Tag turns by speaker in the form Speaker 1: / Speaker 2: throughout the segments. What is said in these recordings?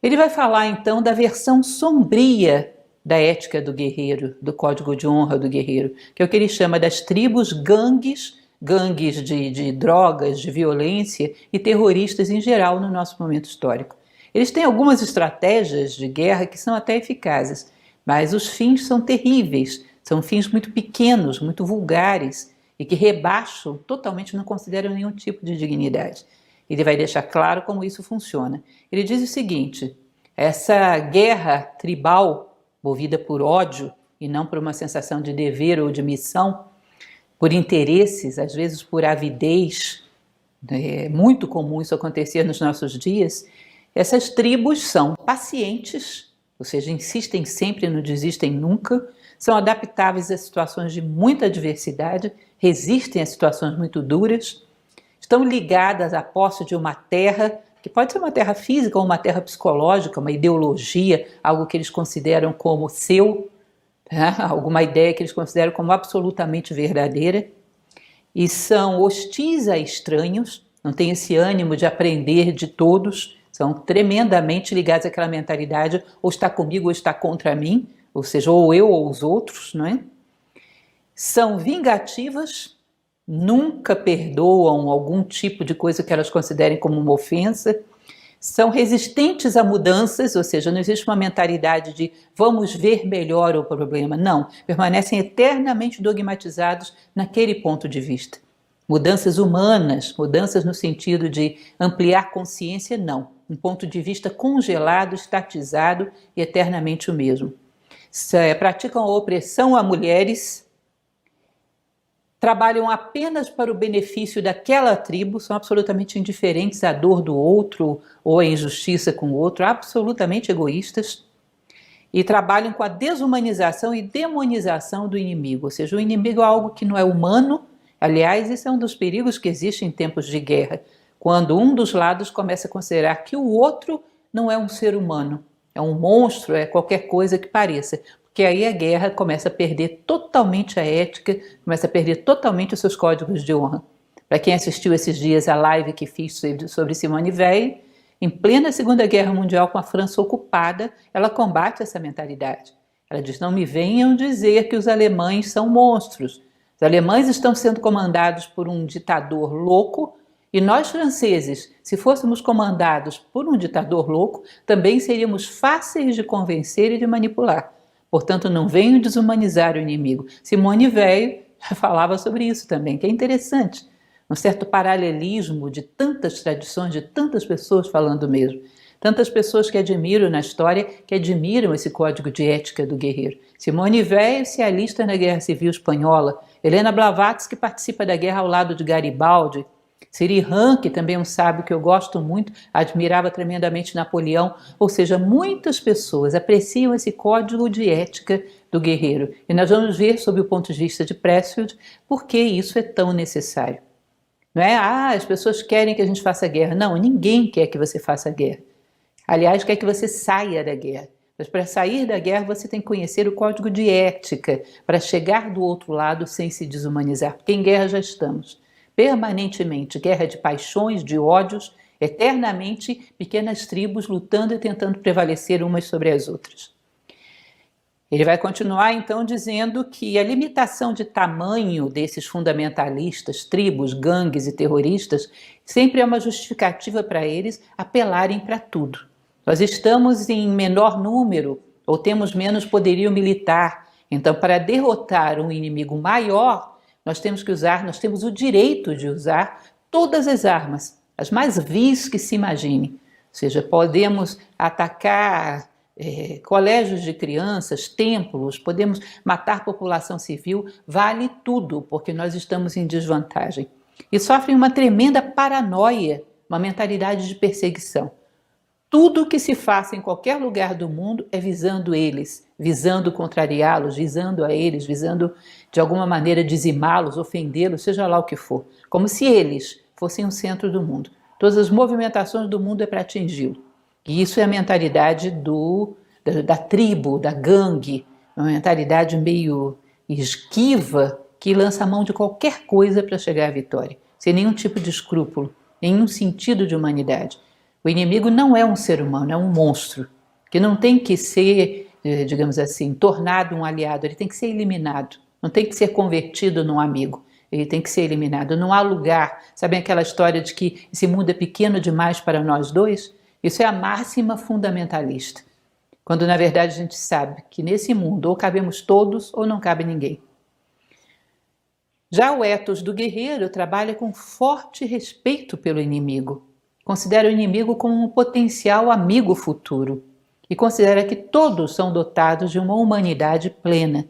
Speaker 1: Ele vai falar então da versão sombria da ética do guerreiro, do código de honra do guerreiro, que é o que ele chama das tribos gangues, gangues de drogas, de violência e terroristas em geral no nosso momento histórico. Eles têm algumas estratégias de guerra que são até eficazes, mas os fins são terríveis, são fins muito pequenos, muito vulgares e que rebaixam totalmente, não consideram nenhum tipo de dignidade. Ele vai deixar claro como isso funciona. Ele diz o seguinte: essa guerra tribal, movida por ódio e não por uma sensação de dever ou de missão, por interesses, às vezes por avidez, é muito comum isso acontecer nos nossos dias. Essas tribos são pacientes, ou seja, insistem sempre, não desistem nunca, são adaptáveis a situações de muita adversidade, resistem a situações muito duras, estão ligadas à posse de uma terra, que pode ser uma terra física ou uma terra psicológica, uma ideologia, algo que eles consideram como seu, né? Alguma ideia que eles consideram como absolutamente verdadeira, e são hostis a estranhos, não têm esse ânimo de aprender de todos, são tremendamente ligados àquela mentalidade, ou está comigo ou está contra mim, ou seja, ou eu ou os outros, não é? São vingativas, nunca perdoam algum tipo de coisa que elas considerem como uma ofensa, são resistentes a mudanças, ou seja, não existe uma mentalidade de vamos ver melhor o problema, não, permanecem eternamente dogmatizados naquele ponto de vista. Mudanças humanas, mudanças no sentido de ampliar consciência, não, um ponto de vista congelado, estatizado e eternamente o mesmo. Praticam a opressão a mulheres, trabalham apenas para o benefício daquela tribo, são absolutamente indiferentes à dor do outro ou à injustiça com o outro, absolutamente egoístas, e trabalham com a desumanização e demonização do inimigo, ou seja, o inimigo é algo que não é humano. Aliás, esse é um dos perigos que existe em tempos de guerra, quando um dos lados começa a considerar que o outro não é um ser humano, é um monstro, é qualquer coisa que pareça, porque aí a guerra começa a perder totalmente a ética, começa a perder totalmente os seus códigos de honra. Para quem assistiu esses dias a live que fiz sobre Simone Weil, em plena Segunda Guerra Mundial, com a França ocupada, ela combate essa mentalidade. Ela diz: não me venham dizer que os alemães são monstros. Os alemães estão sendo comandados por um ditador louco, e nós franceses, se fôssemos comandados por um ditador louco, também seríamos fáceis de convencer e de manipular. Portanto, não venham desumanizar o inimigo. Simone Weil falava sobre isso também, que é interessante. Um certo paralelismo de tantas tradições, de tantas pessoas falando mesmo. Tantas pessoas que admiram na história, que admiram esse código de ética do guerreiro. Simone Weil se alista na Guerra Civil Espanhola. Helena Blavatsky participa da guerra ao lado de Garibaldi. Siri Han, que também é um sábio que eu gosto muito, admirava tremendamente Napoleão, ou seja, muitas pessoas apreciam esse código de ética do guerreiro. E nós vamos ver, sob o ponto de vista de Pressfield, por que isso é tão necessário. Não é, as pessoas querem que a gente faça guerra. Não, ninguém quer que você faça guerra. Aliás, quer que você saia da guerra. Mas para sair da guerra você tem que conhecer o código de ética, para chegar do outro lado sem se desumanizar, porque em guerra já estamos. Permanentemente, guerra de paixões, de ódios, eternamente pequenas tribos lutando e tentando prevalecer umas sobre as outras. Ele vai continuar então dizendo que a limitação de tamanho desses fundamentalistas, tribos, gangues e terroristas, sempre é uma justificativa para eles apelarem para tudo. Nós estamos em menor número ou temos menos poderio militar, então para derrotar um inimigo maior, nós temos o direito de usar todas as armas, as mais vis que se imagine. Ou seja, podemos atacar colégios de crianças, templos, podemos matar população civil, vale tudo, porque nós estamos em desvantagem. E sofrem uma tremenda paranoia, uma mentalidade de perseguição. Tudo que se faça em qualquer lugar do mundo é visando eles, visando contrariá-los, visando a eles, visando de alguma maneira dizimá-los, ofendê-los, seja lá o que for. Como se eles fossem o centro do mundo. Todas as movimentações do mundo é para atingi-lo. E isso é a mentalidade da tribo, da gangue, uma mentalidade meio esquiva que lança a mão de qualquer coisa para chegar à vitória, sem nenhum tipo de escrúpulo, nenhum sentido de humanidade. O inimigo não é um ser humano, é um monstro, que não tem que ser, digamos assim, tornado um aliado, ele tem que ser eliminado, não tem que ser convertido num amigo, ele tem que ser eliminado. Não há lugar, sabem aquela história de que esse mundo é pequeno demais para nós dois? Isso é a máxima fundamentalista, quando na verdade a gente sabe que nesse mundo ou cabemos todos ou não cabe ninguém. Já o ethos do guerreiro trabalha com forte respeito pelo inimigo, considera o inimigo como um potencial amigo futuro e considera que todos são dotados de uma humanidade plena.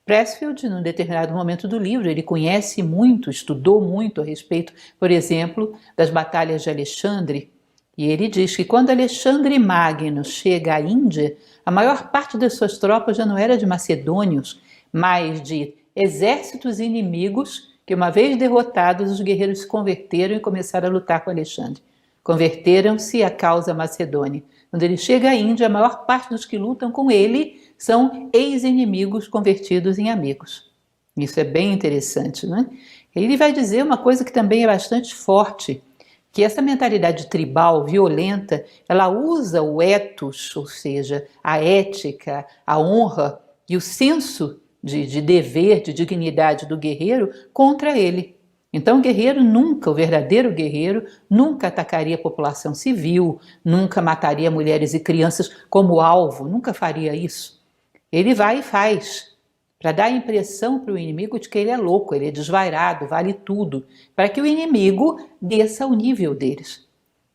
Speaker 1: Pressfield, num determinado momento do livro, ele conhece muito, estudou muito a respeito, por exemplo, das batalhas de Alexandre, e ele diz que quando Alexandre Magno chega à Índia, a maior parte das suas tropas já não era de macedônios, mas de exércitos inimigos que, uma vez derrotados, os guerreiros se converteram e começaram a lutar com Alexandre. Converteram-se à causa macedônia. Quando ele chega à Índia, a maior parte dos que lutam com ele são ex-inimigos convertidos em amigos. Isso é bem interessante, né? Ele vai dizer uma coisa que também é bastante forte, que essa mentalidade tribal, violenta, ela usa o ethos, ou seja, a ética, a honra e o senso de dever, de dignidade do guerreiro contra ele. Então o verdadeiro guerreiro, nunca atacaria a população civil, nunca mataria mulheres e crianças como alvo, nunca faria isso. Ele vai e faz, para dar a impressão para o inimigo de que ele é louco, ele é desvairado, vale tudo, para que o inimigo desça ao nível deles.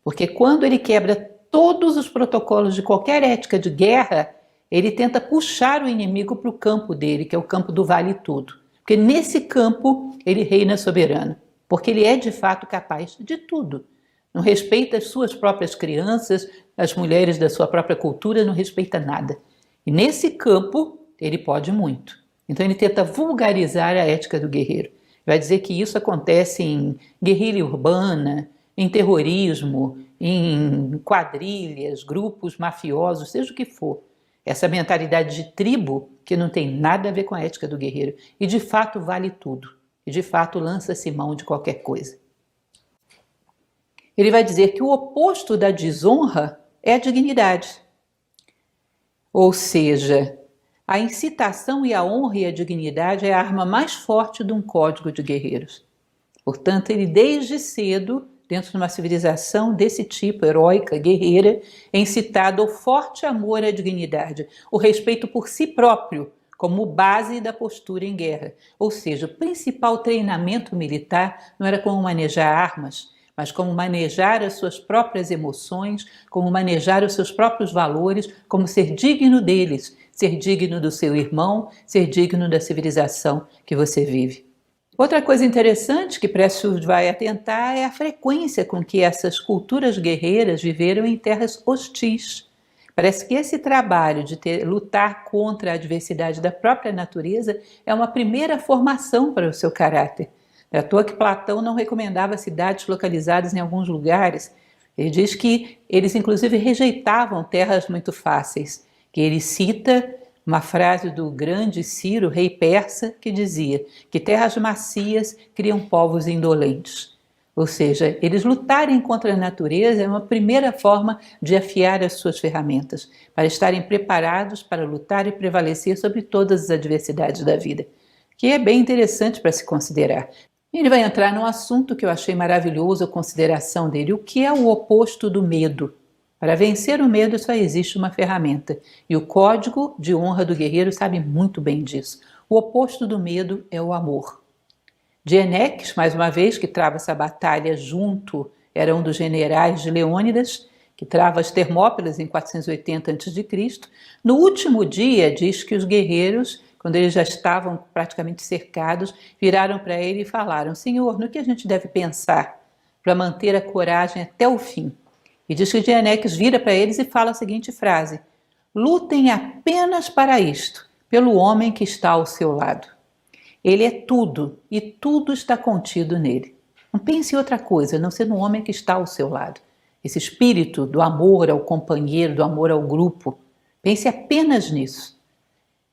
Speaker 1: Porque quando ele quebra todos os protocolos de qualquer ética de guerra, ele tenta puxar o inimigo para o campo dele, que é o campo do vale tudo. Porque nesse campo ele reina soberano, porque ele é de fato capaz de tudo. Não respeita as suas próprias crianças, as mulheres da sua própria cultura, não respeita nada. E nesse campo ele pode muito. Então ele tenta vulgarizar a ética do guerreiro. Vai dizer que isso acontece em guerrilha urbana, em terrorismo, em quadrilhas, grupos mafiosos, seja o que for. Essa mentalidade de tribo que não tem nada a ver com a ética do guerreiro e de fato vale tudo, e de fato lança-se mão de qualquer coisa. Ele vai dizer que o oposto da desonra é a dignidade. Ou seja, a incitação e a honra e a dignidade é a arma mais forte de um código de guerreiros. Portanto, ele desde cedo, dentro de uma civilização desse tipo, heróica, guerreira, é incitado ao forte amor à dignidade, o respeito por si próprio, como base da postura em guerra. Ou seja, o principal treinamento militar não era como manejar armas, mas como manejar as suas próprias emoções, como manejar os seus próprios valores, como ser digno deles, ser digno do seu irmão, ser digno da civilização que você vive. Outra coisa interessante que Pressfield vai atentar é a frequência com que essas culturas guerreiras viveram em terras hostis. Parece que esse trabalho de lutar contra a adversidade da própria natureza é uma primeira formação para o seu caráter. É à toa que Platão não recomendava cidades localizadas em alguns lugares. Ele diz que eles inclusive rejeitavam terras muito fáceis, que ele cita uma frase do grande Ciro, rei persa, que dizia que terras macias criam povos indolentes. Ou seja, eles lutarem contra a natureza é uma primeira forma de afiar as suas ferramentas, para estarem preparados para lutar e prevalecer sobre todas as adversidades da vida, que é bem interessante para se considerar. Ele vai entrar num assunto que eu achei maravilhoso a consideração dele, o que é o oposto do medo. Para vencer o medo só existe uma ferramenta, e o código de honra do guerreiro sabe muito bem disso. O oposto do medo é o amor. Dieneques, mais uma vez, que trava essa batalha junto, era um dos generais de Leônidas, que trava as Termópilas em 480 a.C. No último dia, diz que os guerreiros, quando eles já estavam praticamente cercados, viraram para ele e falaram: Senhor, no que a gente deve pensar para manter a coragem até o fim? E diz que Dieneques vira para eles e fala a seguinte frase: lutem apenas para isto, pelo homem que está ao seu lado. Ele é tudo e tudo está contido nele. Não pense em outra coisa, a não ser no homem que está ao seu lado. Esse espírito do amor ao companheiro, do amor ao grupo. Pense apenas nisso.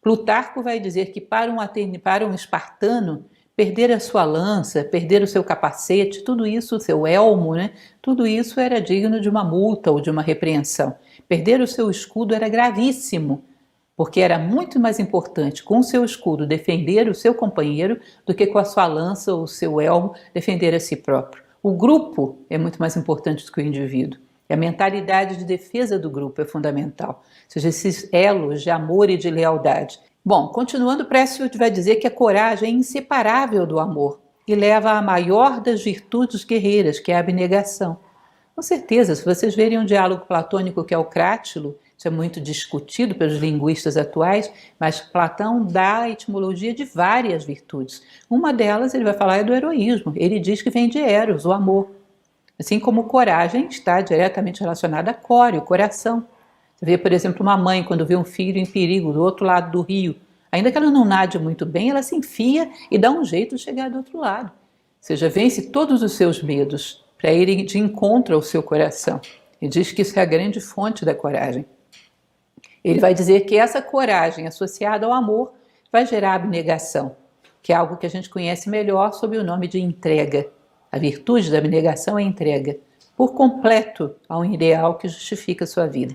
Speaker 1: Plutarco vai dizer que para um espartano, Perder a sua lança, perder o seu capacete, tudo isso, o seu elmo, né? Tudo isso era digno de uma multa ou de uma repreensão. Perder o seu escudo era gravíssimo, porque era muito mais importante com o seu escudo defender o seu companheiro do que com a sua lança ou o seu elmo defender a si próprio. O grupo é muito mais importante do que o indivíduo. E a mentalidade de defesa do grupo é fundamental, ou seja, esses elos de amor e de lealdade. Bom, continuando, Pressfield vai dizer que a coragem é inseparável do amor e leva à maior das virtudes guerreiras, que é a abnegação. Com certeza, se vocês verem um diálogo platônico que é o Crátilo, isso é muito discutido pelos linguistas atuais, mas Platão dá a etimologia de várias virtudes. Uma delas, ele vai falar, é do heroísmo. Ele diz que vem de eros, o amor. Assim como coragem está diretamente relacionada a core, o coração. Você vê, por exemplo, uma mãe quando vê um filho em perigo do outro lado do rio. Ainda que ela não nade muito bem, ela se enfia e dá um jeito de chegar do outro lado. Ou seja, vence todos os seus medos para ir de encontro ao seu coração. E diz que isso é a grande fonte da coragem. Ele vai dizer que essa coragem associada ao amor vai gerar abnegação, que é algo que a gente conhece melhor sob o nome de entrega. A virtude da abnegação é entrega, por completo, a um ideal que justifica a sua vida.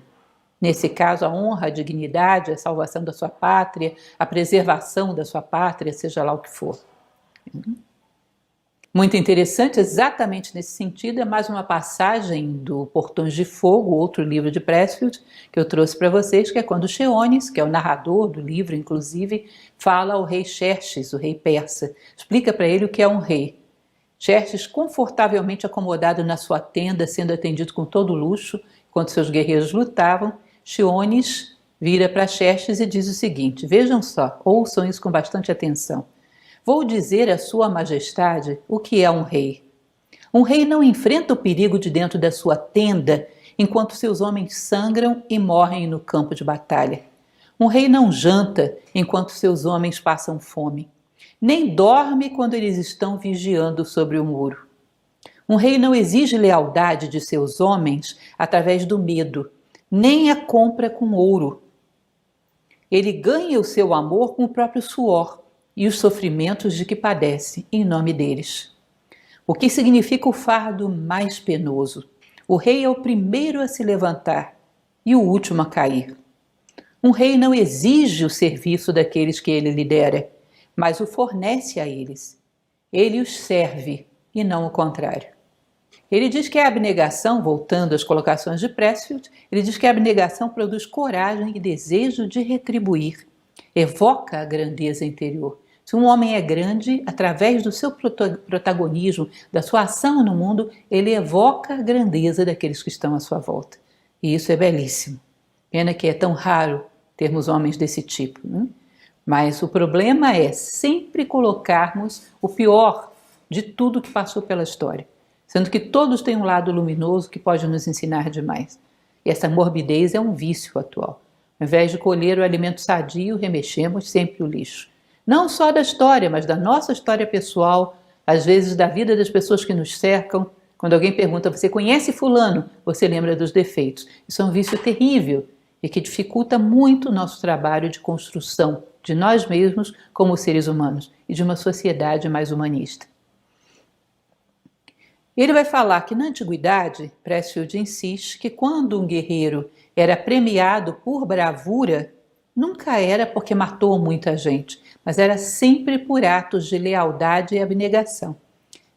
Speaker 1: Nesse caso, a honra, a dignidade, a salvação da sua pátria, a preservação da sua pátria, seja lá o que for. Muito interessante, exatamente nesse sentido, é mais uma passagem do Portões de Fogo, outro livro de Pressfield, que eu trouxe para vocês, que é quando Xeones, que é o narrador do livro, inclusive, fala ao rei Xerxes, o rei persa, explica para ele o que é um rei. Xerxes, confortavelmente acomodado na sua tenda, sendo atendido com todo luxo, enquanto seus guerreiros lutavam, Xeones vira para Xerxes e diz o seguinte: vejam só, ouçam isso com bastante atenção. Vou dizer a sua majestade o que é um rei. Um rei não enfrenta o perigo de dentro da sua tenda enquanto seus homens sangram e morrem no campo de batalha. Um rei não janta enquanto seus homens passam fome. Nem dorme quando eles estão vigiando sobre o muro. Um rei não exige lealdade de seus homens através do medo, nem a compra com ouro. Ele ganha o seu amor com o próprio suor e os sofrimentos de que padece em nome deles. O que significa o fardo mais penoso? O rei é o primeiro a se levantar e o último a cair. Um rei não exige o serviço daqueles que ele lidera, mas o fornece a eles. Ele os serve e não o contrário. Ele diz que a abnegação, voltando às colocações de Pressfield, ele diz que a abnegação produz coragem e desejo de retribuir, evoca a grandeza interior. Se um homem é grande, através do seu protagonismo, da sua ação no mundo, ele evoca a grandeza daqueles que estão à sua volta. E isso é belíssimo. Pena que é tão raro termos homens desse tipo, né? Mas o problema é sempre colocarmos o pior de tudo que passou pela história, sendo que todos têm um lado luminoso que pode nos ensinar demais. E essa morbidez é um vício atual. Ao invés de colher o alimento sadio, remexemos sempre o lixo. Não só da história, mas da nossa história pessoal, às vezes da vida das pessoas que nos cercam. Quando alguém pergunta, você conhece fulano? Você lembra dos defeitos. Isso é um vício terrível e que dificulta muito o nosso trabalho de construção de nós mesmos como seres humanos e de uma sociedade mais humanista. Ele vai falar que na antiguidade, Pressfield insiste que quando um guerreiro era premiado por bravura, nunca era porque matou muita gente, mas era sempre por atos de lealdade e abnegação.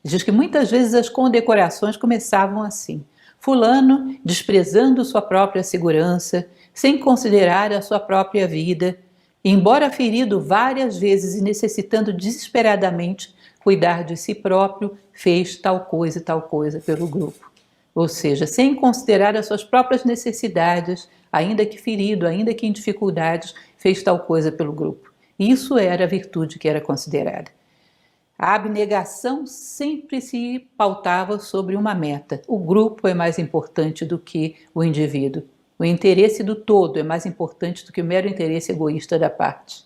Speaker 1: Diz que muitas vezes as condecorações começavam assim: fulano desprezando sua própria segurança, sem considerar a sua própria vida, embora ferido várias vezes e necessitando desesperadamente cuidar de si próprio, fez tal coisa e tal coisa pelo grupo. Ou seja, sem considerar as suas próprias necessidades, ainda que ferido, ainda que em dificuldades, fez tal coisa pelo grupo. Isso era a virtude que era considerada. A abnegação sempre se pautava sobre uma meta. O grupo é mais importante do que o indivíduo. O interesse do todo é mais importante do que o mero interesse egoísta da parte.